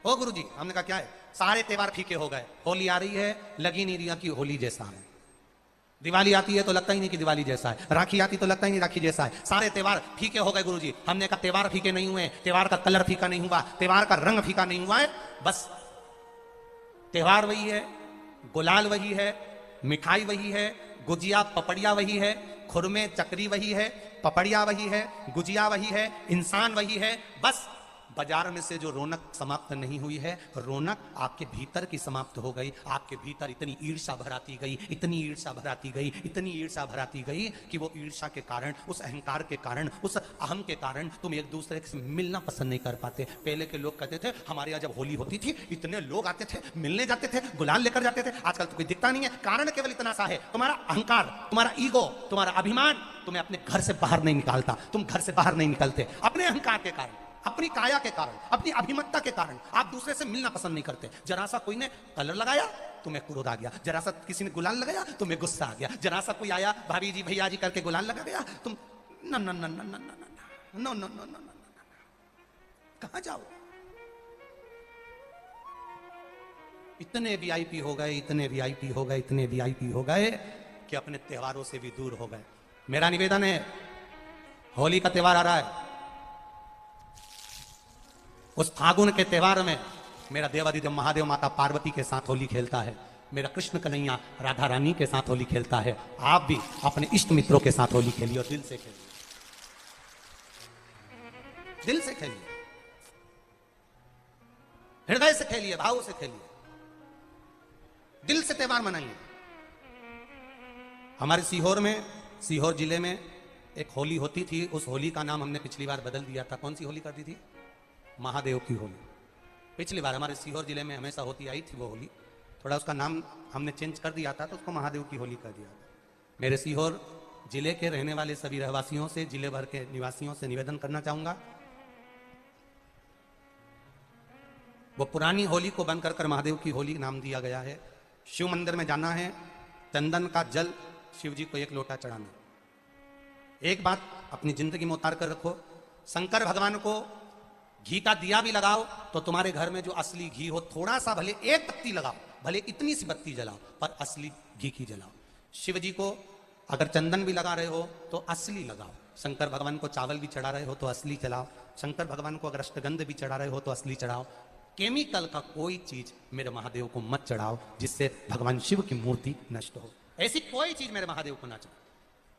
ओ गुरुजी, हमने कहा क्या है? सारे त्योहार फीके हो गए, होली आ रही है, लगी नहीं रही कि होली जैसा है, दिवाली आती है तो लगता ही नहीं कि दिवाली जैसा है, राखी आती तो लगता ही नहीं राखी जैसा है, सारे त्योहार फीके हो गए गुरुजी। हमने कहा त्योहार फीके नहीं हुए, त्योहार का कलर फीका नहीं हुआ, त्योहार का रंग फीका नहीं हुआ है, बस त्योहार वही है, गुलाल वही है, मिठाई वही है, गुजिया पपड़िया वही है, खुरमे चकरी वही है, पपड़िया वही है, गुजिया वही है, इंसान वही है। बस बाजार में से जो रौनक समाप्त नहीं हुई है, रौनक आपके भीतर की समाप्त हो गई। आपके भीतर इतनी ईर्ष्या भराती गई, इतनी ईर्ष्या भराती गई, इतनी ईर्ष्या भराती गई कि वो ईर्ष्या के कारण, उस अहंकार के कारण, उस अहम के कारण तुम एक दूसरे से मिलना पसंद नहीं कर पाते। पहले के लोग कहते थे हमारे यहाँ जब होली होती थी इतने लोग आते थे, मिलने जाते थे, गुलाल लेकर जाते थे। आजकल तो कोई दिखता नहीं है। कारण केवल इतना सा है, तुम्हारा अहंकार, तुम्हारा ईगो, तुम्हारा अभिमान तुम्हें अपने घर से बाहर नहीं निकालता। तुम घर से बाहर नहीं निकलते अपने अहंकार के कारण, अपनी काया के कारण, अपनी अभिमतता के कारण। आप दूसरे से मिलना पसंद नहीं करते। जरा सा कोई ने कलर लगाया तुम्हें क्रोध आ गया, जरा सा किसी ने गुलाल लगाया तुम्हें गुस्सा आ गया, जरा सा कोई आया भाभी जी भैया जी करके गुलाल लगा गया, तुम न न न न न न न न न कहां जाओ? इतने वीआईपी हो गए, इतने वीआईपी हो गए, इतने वीआईपी हो गए कि अपने त्योहारों से भी दूर हो गए। मेरा निवेदन है, होली का त्योहार आ रहा है, उस फागुन के त्योहार में मेरा देवाधिदेव महादेव माता पार्वती के साथ होली खेलता है, मेरा कृष्ण कन्हैया राधा रानी के साथ होली खेलता है। आप भी अपने इष्ट मित्रों के साथ होली खेलिए और दिल से खेलिए, दिल से खेलिए, हृदय से खेलिए, भाव से खेलिए, दिल से त्योहार मनाइए। हमारे सीहोर में, सीहोर जिले में एक होली होती थी। उस होली का नाम हमने पिछली बार बदल दिया था। कौन सी होली कर दी थी? महादेव की होली। पिछली बार हमारे सीहोर जिले में हमेशा होती आई थी वो होली, थोड़ा उसका नाम हमने चेंज कर दिया था तो उसको महादेव की होली कर दिया था। मेरे सीहोर जिले के रहने वाले सभी रहवासियों से, जिले भर के निवासियों से निवेदन करना चाहूंगा, वो पुरानी होली को बंद कर महादेव की होली नाम दिया गया है। शिव मंदिर में जाना है, चंदन का जल शिव जी को एक लोटा चढ़ाना। एक बात अपनी जिंदगी में उतार कर रखो, शंकर भगवान को घी का दिया भी लगाओ तो तुम्हारे घर में जो असली घी हो, थोड़ा सा भले एक पत्ती लगाओ, भले इतनी सी बत्ती जलाओ, पर असली घी की जलाओ। शिव जी को अगर चंदन भी लगा रहे हो तो असली लगाओ। शंकर भगवान को चावल भी चढ़ा रहे हो तो असली चढ़ाओ। शंकर भगवान को अगर अष्टगंध भी चढ़ा रहे हो तो असली चढ़ाओ। केमिकल का कोई चीज मेरे महादेव को मत चढ़ाओ जिससे भगवान शिव की मूर्ति नष्ट हो। ऐसी कोई चीज मेरे महादेव को ना चढ़ाओ।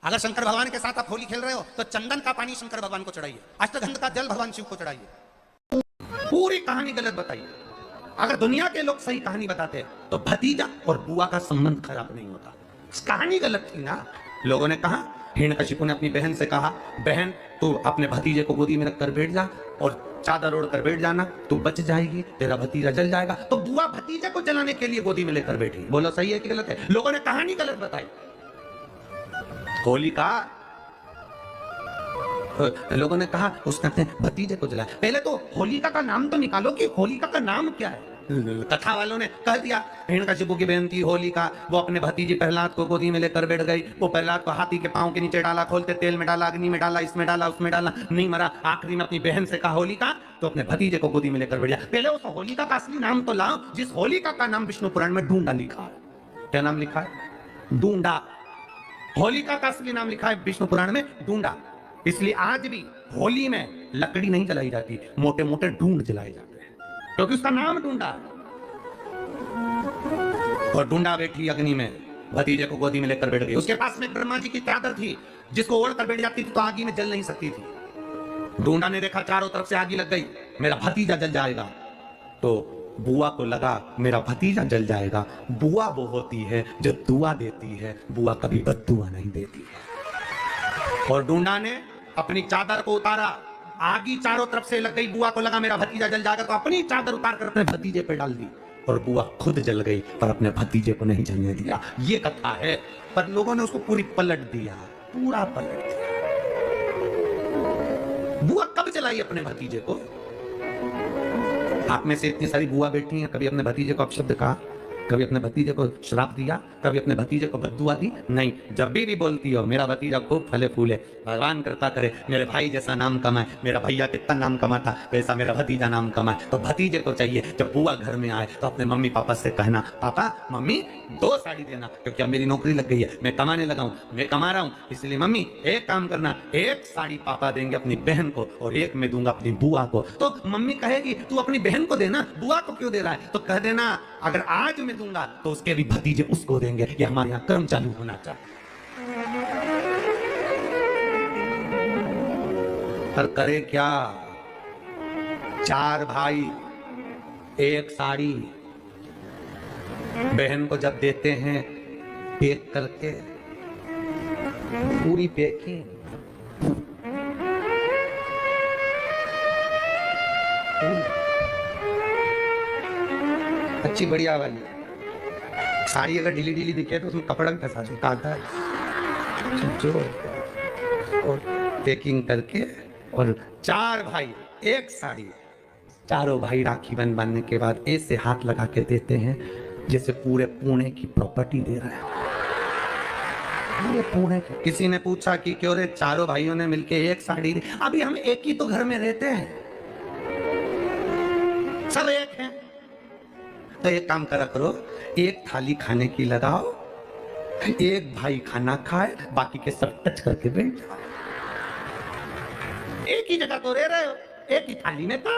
अगर शंकर भगवान के साथ आप होली खेल रहे हो तो चंदन का पानी शंकर भगवान को चढ़ाइए, अष्टगंध का जल भगवान शिव को चढ़ाइए। पूरी कहानी गलत बताइए। अगर दुनिया के लोग सही कहानी बताते तो भतीजा और बुआ का संबंध खराब नहीं होता। कहानी गलत थी ना। लोगों ने कहा, हिरण्यकशिपु ने अपनी बहन से कहा, बहन तू अपने भतीजे को गोदी में रखकर बैठ जा और चादर ओढ़ कर बैठ जाना, तू बच जाएगी, तेरा भतीजा जल जाएगा। तो बुआ भतीजे को जलाने के लिए गोदी में लेकर बैठी। बोलो सही है कि गलत है? लोगों ने कहानी गलत बताई। होली का लोगों ने कहा उसने अपने भतीजे को जलाया। पहले तो होलिका का नाम तो निकालो कि होलिका का नाम क्या है। कथा वालों ने कह दिया हिरण्यकशिपु की बहन थी होलिका, वो अपने भतीजे प्रहलाद को गोदी में लेकर बैठ गई। वो प्रहलाद को हाथी के पांव के नीचे डाला, खोलते तेल में डाला, अग्नि में डाला, इसमें डाला, उसमें डाला, नहीं मरा। आखिरी में अपनी बहन से कहा होलिका, तो अपने भतीजे को गोदी में लेकर बैठ गया। पहले उस होलिका का असली नाम तो लाओ जिस होलिका का नाम विष्णु पुराण में ढूंढा लिखा है। क्या नाम लिखा है? ढूंढा। होलिका का असली नाम लिखा है विष्णु पुराण में ढूंढा। इसलिए आज भी होली में लकड़ी नहीं जलाई जाती, मोटे मोटे ढूंढ जलाए जाते हैं, क्योंकि उसका नाम ढूंढा। और ढूंढा बैठी अग्नि में, भतीजे को गोदी में लेकर बैठ गई। उसके पास में ब्रह्मा जी की चादर थी जिसको ओढ़ कर बैठ जाती थी तो आगी में जल नहीं सकती थी। ढूंढा ने देखा चारों तरफ से आगी लग गई, मेरा भतीजा जल जाएगा। तो बुआ को लगा मेरा भतीजा जल जाएगा। बुआ वो होती है जो दुआ देती है, बुआ कभी बद्दुआ नहीं देती है। और ढूंढा ने अपनी चादर को उतारा, आगी चारों तरफ से लग गई। बुआ को लगा मेरा भतीजा जल जाएगा, तो अपनी चादर उतार कर अपने भतीजे पे डाल दी और बुआ खुद जल गई, पर अपने भतीजे को नहीं जलने दिया। ये कथा है, पर लोगों ने उसको पूरी पलट दिया, पूरा पलट दिया। बुआ कब जलाई अपने भतीजे को? आप में से इतनी सारी बुआ बैठी हैं, कभी अपने भतीजे को अपशब्द कहा? कभी अपने भतीजे को श्राप दिया, कभी अपने भतीजे को बद्दुआ दी? नहीं। जब भी बोलती हो मेरा भतीजा खूब फले फूले, भगवान कृपा करे मेरे भाई जैसा नाम कमाए, मेरा भैया कितना नाम कमाता वैसा मेरा भतीजा नाम कमाए, तो भतीजे को चाहिए जब बुआ घर में आए तो अपने मम्मी पापा से कहना, पापा मम्मी 2 साड़ी देना, क्योंकि अब मेरी नौकरी लग गई है, मैं कमाने लगा हूँ, मैं कमा रहा हूँ, इसलिए मम्मी एक काम करना, 1 साड़ी पापा देंगे अपनी बहन को और 1 मैं दूंगा अपनी बुआ को। तो मम्मी कहेगी तू अपनी बहन को देना, बुआ को क्यों दे रहा है? तो कह देना अगर आज मैं दूंगा तो उसके भी भतीजे उसको देंगे। ये हमारे यहाँ कर्म चालू होना चाहिए। पर करे क्या, 4 भाई 1 साड़ी, बहन को जब देते हैं पैक करके, पूरी पैकिंग, अच्छी बढ़िया वाली साड़ी, अगर ढीली ढीली दिखे तो उसमें कपड़ा भी फंसा देता है जो, और पैकिंग करके, और 4 भाई 1 साड़ी, चारों भाई राखी बांधने के बाद ऐसे हाथ लगा के देते हैं जैसे पूरे पुणे की प्रॉपर्टी दे रहे हैं। ये पुणे की। किसी ने पूछा कि क्यों रे चारों भाइयों ने मिलके 1 साड़ी दी? अभी हम एक ही तो घर में रहते हैं, सब एक हैं। तो एक काम करा करो, 1 थाली खाने की लगाओ, 1 भाई खाना खाए, बाकी के सब टच करके बैठ जाओ। एक ही जगह तो रह रहे हो, एक ही थाली में था।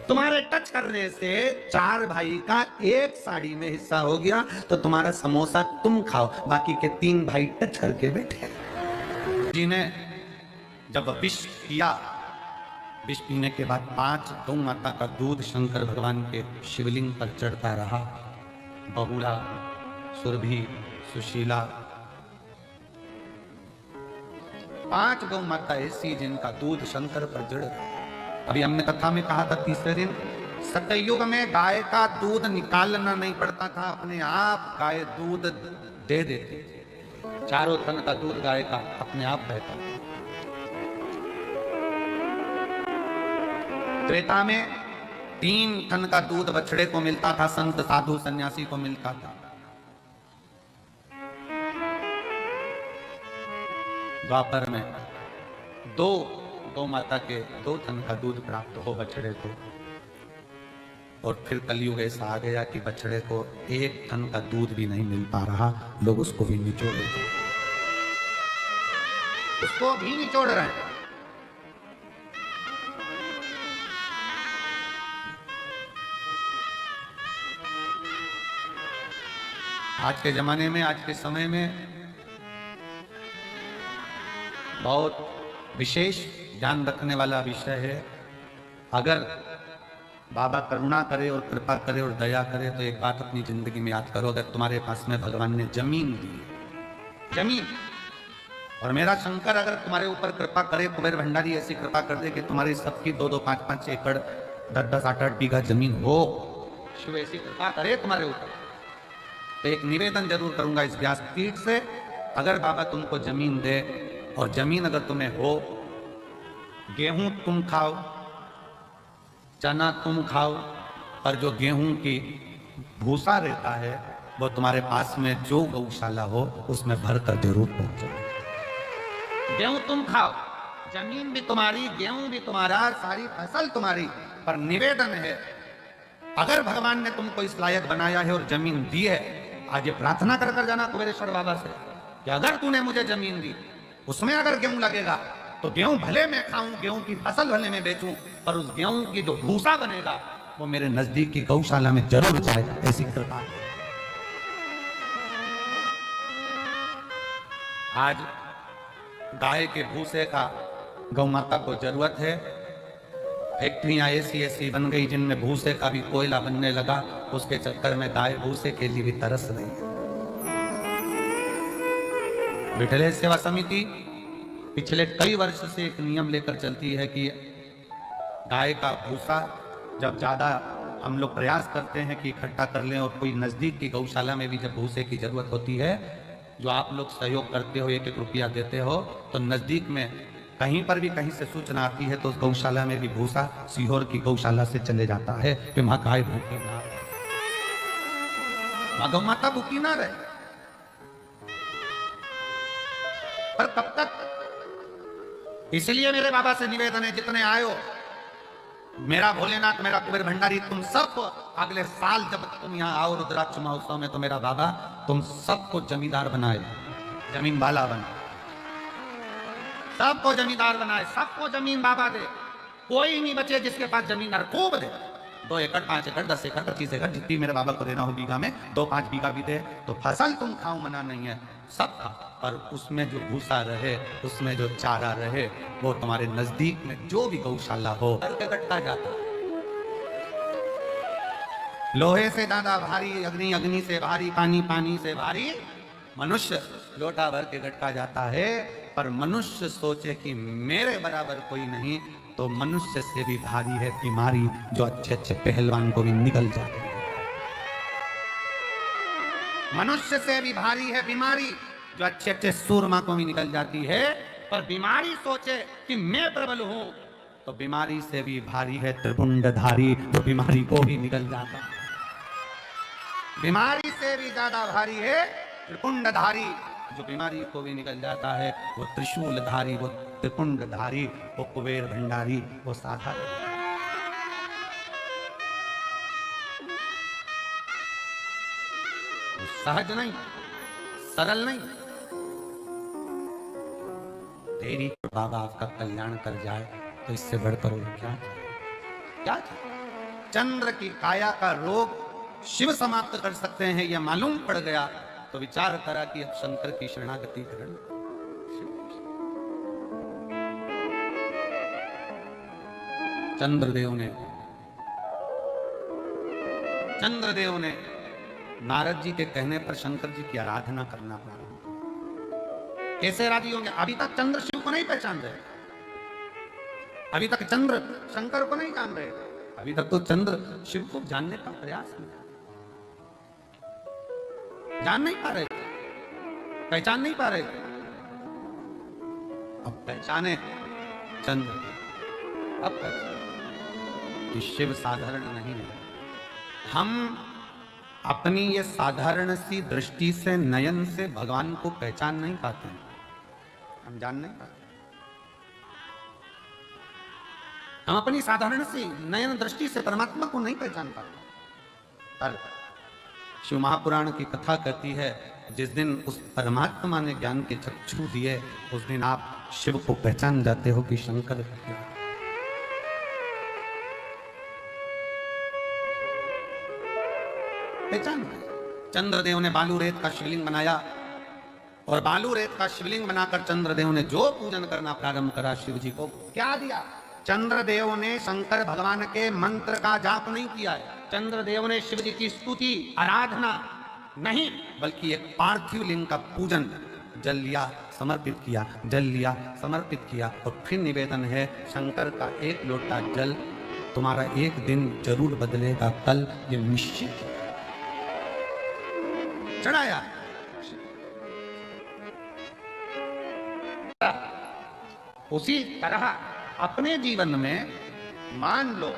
तुम्हारे टच करने से 4 भाई का 1 साड़ी में हिस्सा हो गया, तो तुम्हारा समोसा तुम खाओ, बाकी के 3 भाई टच करके बैठे। जी ने जब विष किया, विष पीने के बाद 5 गौ माता का दूध शंकर भगवान के शिवलिंग पर चढ़ता रहा। बहुला, सुरभि, सुशीला, 5 गौ माता ऐसी जिनका दूध शंकर पर जड़ रहा। अभी हमने कथा में कहा था तीसरे दिन, सतयुग में गाय का दूध निकालना नहीं पड़ता था, अपने आप गाय दूध दे देती, चारों थन का दूध गाय का अपने आप बहता। त्रेता में 3 टन का दूध बछड़े को मिलता था, संत साधु सन्यासी को मिलता था। द्वापर में 2 गौ माता के 2 टन का दूध प्राप्त हो बछड़े को, और फिर कलयुग ऐसा आ गया कि बछड़े को 1 टन का दूध भी नहीं मिल पा रहा, लोग उसको भी निचोड़ रहे हैं, उसको भी निचोड़ रहे हैं। आज के जमाने में, आज के समय में बहुत विशेष ध्यान रखने वाला विषय है। अगर बाबा करुणा करे और कृपा करे और दया करे तो एक बात अपनी जिंदगी में याद करो, अगर तुम्हारे पास में भगवान ने जमीन दी, जमीन, और मेरा शंकर अगर तुम्हारे ऊपर कृपा करे, कुबेर भंडारी ऐसी कृपा कर दे कि तुम्हारी सबकी 2-2, 5-5 एकड़, 10-10, 8-8 बीघा जमीन हो, शिव ऐसी कृपा करे तुम्हारे ऊपर, तो एक निवेदन जरूर करूंगा इस व्यासपीठ से, अगर बाबा तुमको जमीन दे, और जमीन अगर तुम्हें हो, गेहूं तुम खाओ, चना तुम खाओ, पर जो गेहूं की भूसा रहता है वो तुम्हारे पास में जो गौशाला हो उसमें भर कर जरूर पहुंचो। गेहूं तुम खाओ, जमीन भी तुम्हारी, गेहूं भी तुम्हारा, सारी फसल तुम्हारी, पर निवेदन है, अगर भगवान ने तुमको इस लायक बनाया है और जमीन दी है, आज ये प्रार्थना कर कर जाना कुबेरेश्वर बाबा से कि अगर तूने मुझे जमीन दी, उसमें अगर गेहूं लगेगा तो गेहूं भले मैं खाऊं, गेहूं की फसल भले मैं बेचूं, पर उस गेहूं की जो भूसा बनेगा वो मेरे नजदीक की गौशाला में जरूर जाए, ऐसी कृपा। आज गाय के भूसे का गौ माता को जरूरत है। फैक्ट्रियां ऐसी ऐसी बन गई जिनमें भूसे का भी कोयला बनने लगा, उसके चक्कर में गाय भूसे के लिए भी तरस रही है। विठलेश सेवा समिति पिछले कई वर्ष से एक नियम लेकर चलती है कि गाय का भूसा जब ज्यादा हम लोग प्रयास करते हैं कि इकट्ठा कर लें, और कोई नजदीक की गौशाला में भी जब भूसे की जरूरत होती है, जो आप लोग सहयोग करते हो, 1-1 रुपया देते हो, तो नजदीक में कहीं पर भी कहीं से सूचना आती है तो उस गौशाला में भी भूसा सीहोर की गौशाला से चले जाता है कि वहां गाय भूखे ना। गौ माता भूखी ना रहे, पर कब तक? इसलिए मेरे बाबा से निवेदन है, जितने आयो, मेरा भोलेनाथ, मेरा कुबेर भंडारी, तुम सब अगले साल जब तुम यहाँ आओ रुद्राक्ष महोत्सव में, तो मेरा बाबा तुम सबको जमींदार बनाए, जमीन वाला बनाए, सबको जमींदार बनाए, सबको जमीन बाबा दे, कोई नहीं बचे जिसके पास जमींदार खूब दे, 2 एकड़ 5 एकड़ 10 एकड़ 25 एकड़ जितनी मेरे बाबा को देना हो बीघा में, 2-5 बीघा भी दे, तो फसल तुम खाओ, मना नहीं है, सब खाओ, पर उसमें जो भूसा रहे, उसमें जो चारा रहे, वो तुम्हारे नजदीक में जो भी गौशाला हो इकट्ठा जाता। लोहे से ज्यादा भारी अग्नि, अग्नि से भारी पानी, पानी से भारी मनुष्य, लोटा भर के गटका जाता है। पर मनुष्य सोचे कि मेरे बराबर कोई नहीं, तो मनुष्य से भी भारी है बीमारी, जो अच्छे अच्छे पहलवान को भी निकल जाती है। मनुष्य से भी भारी है बीमारी, जो अच्छे अच्छे सूरमा को भी निकल जाती है। पर बीमारी सोचे कि मैं प्रबल हूं, तो बीमारी से भी भारी है त्रिपुंडधारी, जो बीमारी को भी निकल जाता है। बीमारी से भी ज्यादा भारी है त्रिपुंडधारी, जो बीमारी को भी निकल जाता है। वो त्रिशूलधारी, वो त्रिपुंडधारी, वो कुबेर भंडारी, वो साधा। सहज नहीं, सरल नहीं। तेरी बाबा आपका कल्याण कर जाए, तो इससे बढ़कर क्या क्या? चंद्र की काया का रोग शिव समाप्त कर सकते हैं, यह मालूम पड़ गया, तो विचार करा कि अब शंकर की शरणागति करें। चंद्रदेव ने नारद जी के कहने पर शंकर जी की आराधना करना प्रारंभ। कैसे राजी होंगे? अभी तक चंद्र शिव को नहीं पहचान रहे, अभी तक चंद्र शंकर को नहीं जान रहे, अभी तक तो चंद्र शिव को जानने का प्रयास नहीं, जान नहीं पा रहे, पहचान नहीं पा रहे। अब पहचाने चंद्र, अब पहचाने कि शिव साधारण नहीं है। हम अपनी ये साधारण सी दृष्टि से, नयन से भगवान को पहचान नहीं पाते हैं, हम जान नहीं पाते। हम अपनी साधारण सी नयन दृष्टि से परमात्मा को नहीं पहचान पाते। पर शिव महापुराण की कथा कहती है, जिस दिन उस परमात्मा ने ज्ञान के चक्षु दिए, उस दिन आप शिव को पहचान जाते हो कि शंकर पहचान। चंद्रदेव ने बालू रेत का शिवलिंग बनाया, और बालू रेत का शिवलिंग बनाकर चंद्रदेव ने जो पूजन करना प्रारंभ करा, शिव जी को क्या दिया? चंद्रदेव ने शंकर भगवान के मंत्र का जाप नहीं किया है, चंद्रदेव ने शिव जी की स्तुति आराधना नहीं, बल्कि एक पार्थिव लिंग का पूजन, जल लिया समर्पित किया, जल लिया समर्पित किया। और फिर निवेदन है, शंकर का एक लोटा जल तुम्हारा एक दिन जरूर बदलेगा, कल ये निश्चित चढ़ाया। उसी तरह अपने जीवन में मान लो,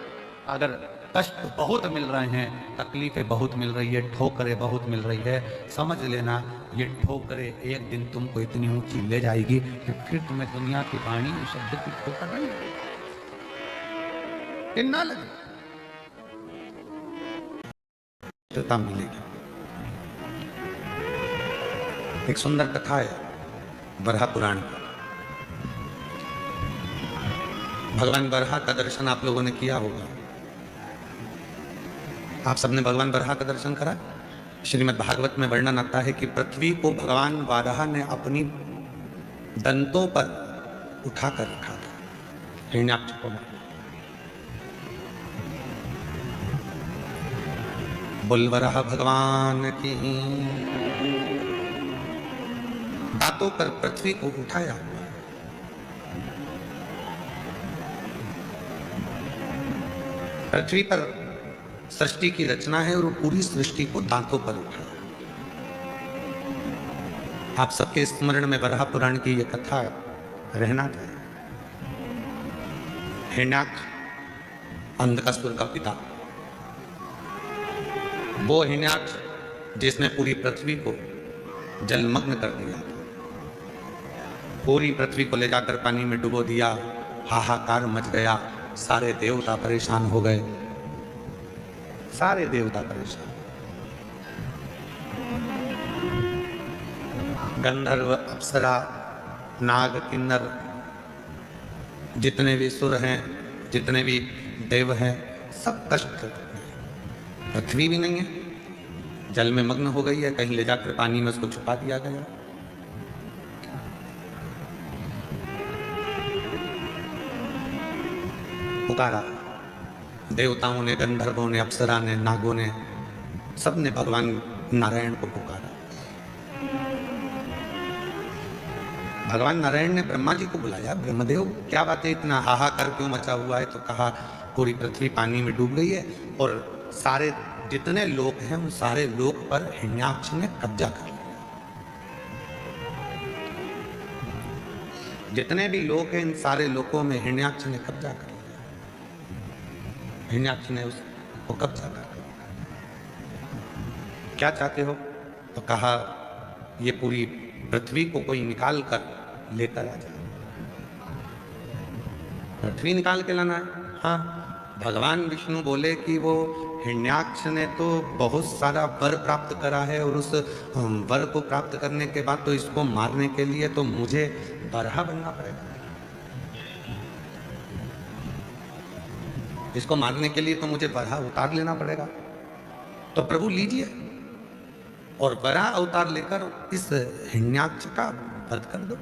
अगर कष्ट बहुत मिल रहे हैं, तकलीफें बहुत मिल रही है, ठोकरें बहुत मिल रही है, समझ लेना ये ठोकरें एक दिन तुमको इतनी ऊंची ले जाएगी कि फिर तुम्हें दुनिया की वाणी शब्द की ठोकर नहीं ना लगे, मिलेगी। एक सुंदर कथा है बरहा पुराण का। भगवान बरहा का दर्शन आप लोगों ने किया होगा, आप सबने भगवान बरहा का दर्शन करा। श्रीमद् भागवत में वर्णन आता है कि पृथ्वी को भगवान बरहा ने अपनी दंतों पर उठाकर रखा था, हिरण्याक्ष को। बोल बरहा भगवान की। दांतों पर पृथ्वी को उठाया। पृथ्वी पर सृष्टि की रचना है, और पूरी सृष्टि को दांतों पर उठाया। आप सबके स्मरण में बरहा पुराण की यह कथा रहना चाहिए। हिरण्याक्ष अंधकासुर का पिता, वो हिरण्याक्ष जिसने पूरी पृथ्वी को जलमग्न कर दिया, पूरी पृथ्वी को ले जाकर पानी में डुबो दिया, हाहाकार मच गया, सारे देवता परेशान हो गए, सारे देवता परेशान। गंधर्व, अप्सरा, नाग, किन्नर, जितने भी सुर हैं, जितने भी देव हैं, सब कष्ट करते हैं। पृथ्वी भी नहीं है, जल में मग्न हो गई है, कहीं ले जाकर पानी में उसको छुपा दिया गया। पुकारा देवताओं ने, गंधर्वों ने, अप्सरा ने, नागों ने, सबने भगवान नारायण को पुकारा। भगवान नारायण ने ब्रह्मा जी को बुलाया, ब्रह्मदेव क्या बात है, इतना हाहाकार क्यों मचा हुआ है? तो कहा पूरी पृथ्वी पानी में डूब गई है और सारे जितने लोक हैं उन सारे लोक पर हिरण्याक्ष ने कब्जा कर लिया। जितने भी लोक हैं इन सारे लोकों में हिरण्याक्ष ने कब्जा कर लिया। हिरण्याक्ष ने उसको कब्जा कर लिया। क्या चाहते हो? तो कहा ये पूरी पृथ्वी को कोई निकाल कर लेकर आ जाए। पृथ्वी निकाल के लाना है? हाँ। भगवान विष्णु बोले कि वो हिरण्याक्ष ने तो बहुत सारा वर प्राप्त करा है और उस वर को प्राप्त करने के बाद तो इसको मारने के लिए तो मुझे बरहा बनना पड़ेगा। इसको मारने के लिए तो मुझे बरहा उतार लेना पड़ेगा। तो प्रभु लीजिए और बरहा अवतार लेकर इस हिरण्याक्ष का वध कर दो।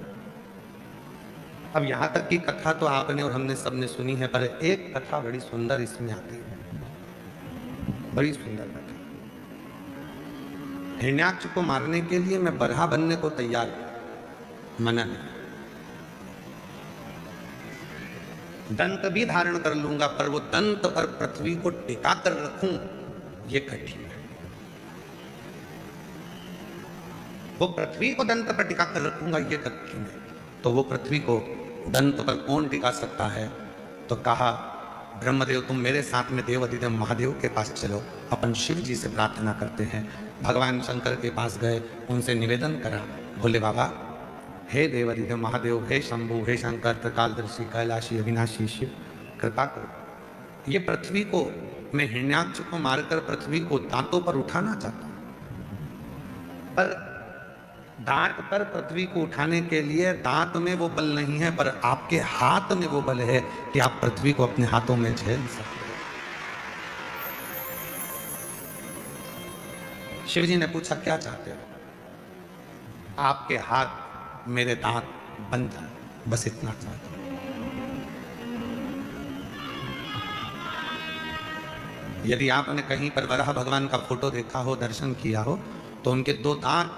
अब यहां तक की कथा तो आपने और हमने सबने सुनी है, पर एक कथा बड़ी सुंदर इसमें आती है, बड़ी सुंदर कथा। हिरण्याक्ष को मारने के लिए मैं बरहा बनने को तैयार हूं, मना नहीं। दंत भी धारण कर लूंगा, पर वो दंत पर पृथ्वी को टिका कर रखूं ये कठिन है। वो पृथ्वी को दंत पर टिका कर रखूंगा ये कठिन है। तो वो पृथ्वी को दंत पर कौन टिका सकता है? तो कहा ब्रह्मदेव तुम मेरे साथ में देवाधिदेव महादेव के पास चलो, अपन शिव जी से प्रार्थना करते हैं। भगवान शंकर के पास गए, उनसे निवेदन करा, भोले बाबा हे देवाधिदेव महादेव, हे शंभु, हे शंकर, त्रिकालदर्शी, कैलाशी, अविनाशी शिव, कृपा करो। ये पृथ्वी को मैं हिरण्याक्ष को मारकर पृथ्वी को दांतों पर उठाना चाहता हूं, पर दांत पर पृथ्वी को उठाने के लिए दांत में वो बल नहीं है, पर आपके हाथ में वो बल है कि आप पृथ्वी को अपने हाथों में झेल सकते हो। शिव जी ने पूछा क्या चाहते हो? आपके हाथ मेरे दांत बन जाए, बस इतना चाहता हूं। यदि आपने कहीं पर वराह भगवान का फोटो देखा हो, दर्शन किया हो, तो उनके दो दांत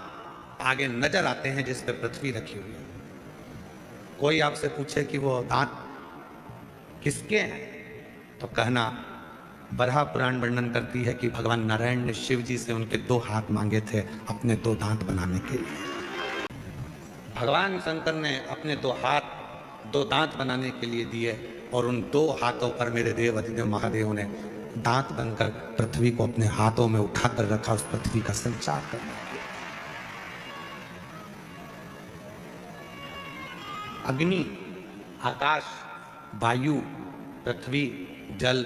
आगे नजर आते हैं जिस पे पृथ्वी रखी हुई है। कोई आपसे पूछे कि वो दांत किसके हैं, तो कहना बरहा पुराण वर्णन करती है कि भगवान नारायण ने शिव जी से उनके दो हाथ मांगे थे अपने दो दांत बनाने के लिए। भगवान शंकर ने अपने दो हाथ दो दांत बनाने के लिए दिए और उन दो हाथों पर मेरे देव अधिदेव महादेव ने दांत बनकर पृथ्वी को अपने हाथों में उठाकर रखा, उस पृथ्वी का संचार करना। अग्नि, आकाश, वायु, पृथ्वी, जल,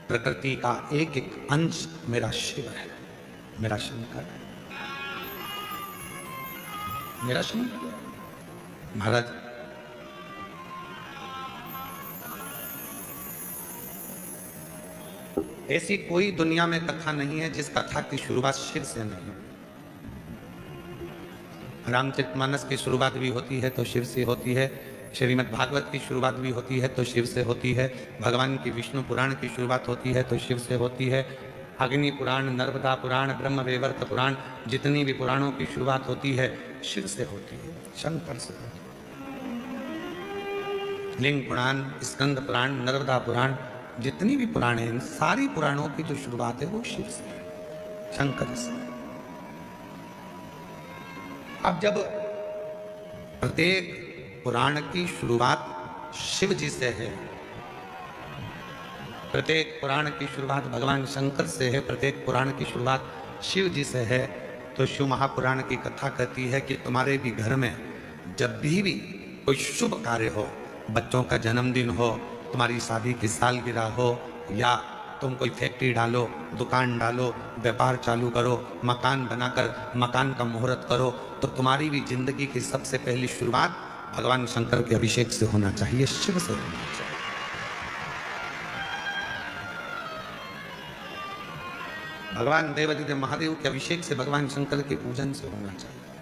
प्रकृति का एक एक अंश मेरा शिव है, मेरा शंकर है, मेरा शंकर। महाराज ऐसी कोई दुनिया में कथा नहीं है जिस कथा की शुरुआत शिव से नहीं है। रामचरितमानस की शुरुआत भी होती है तो शिव से होती है, श्रीमद् भागवत की शुरुआत भी होती है तो शिव से होती है, भगवान की विष्णु पुराण की शुरुआत होती है तो शिव से होती है, अग्नि पुराण, नर्मदा पुराण, ब्रह्म वैवर्त पुराण, जितनी भी पुराणों की शुरुआत होती है शिव से होती है, शंकर से होती है। लिंग पुराण, स्कंद पुराण, नर्मदा पुराण, जितनी भी पुराण है, इन सारी पुराणों की जो शुरुआत है वो शिव से है, शंकर से। अब जब प्रत्येक पुराण की शुरुआत शिव जी से है, प्रत्येक पुराण की शुरुआत भगवान शंकर से है, प्रत्येक पुराण की शुरुआत शिव जी से है तो शिव महापुराण की कथा कहती है कि तुम्हारे भी घर में जब भी कोई शुभ कार्य हो, बच्चों का जन्मदिन हो, तुम्हारी शादी की सालगिरह हो, या तुम कोई फैक्ट्री डालो, दुकान डालो, व्यापार चालू करो, मकान बनाकर मकान का मुहूर्त करो, तो तुम्हारी भी जिंदगी की सबसे पहली शुरुआत भगवान शंकर के अभिषेक से होना चाहिए, शिव से होना चाहिए। भगवान देवादिदेव महादेव के अभिषेक से, भगवान शंकर के पूजन से होना चाहिए।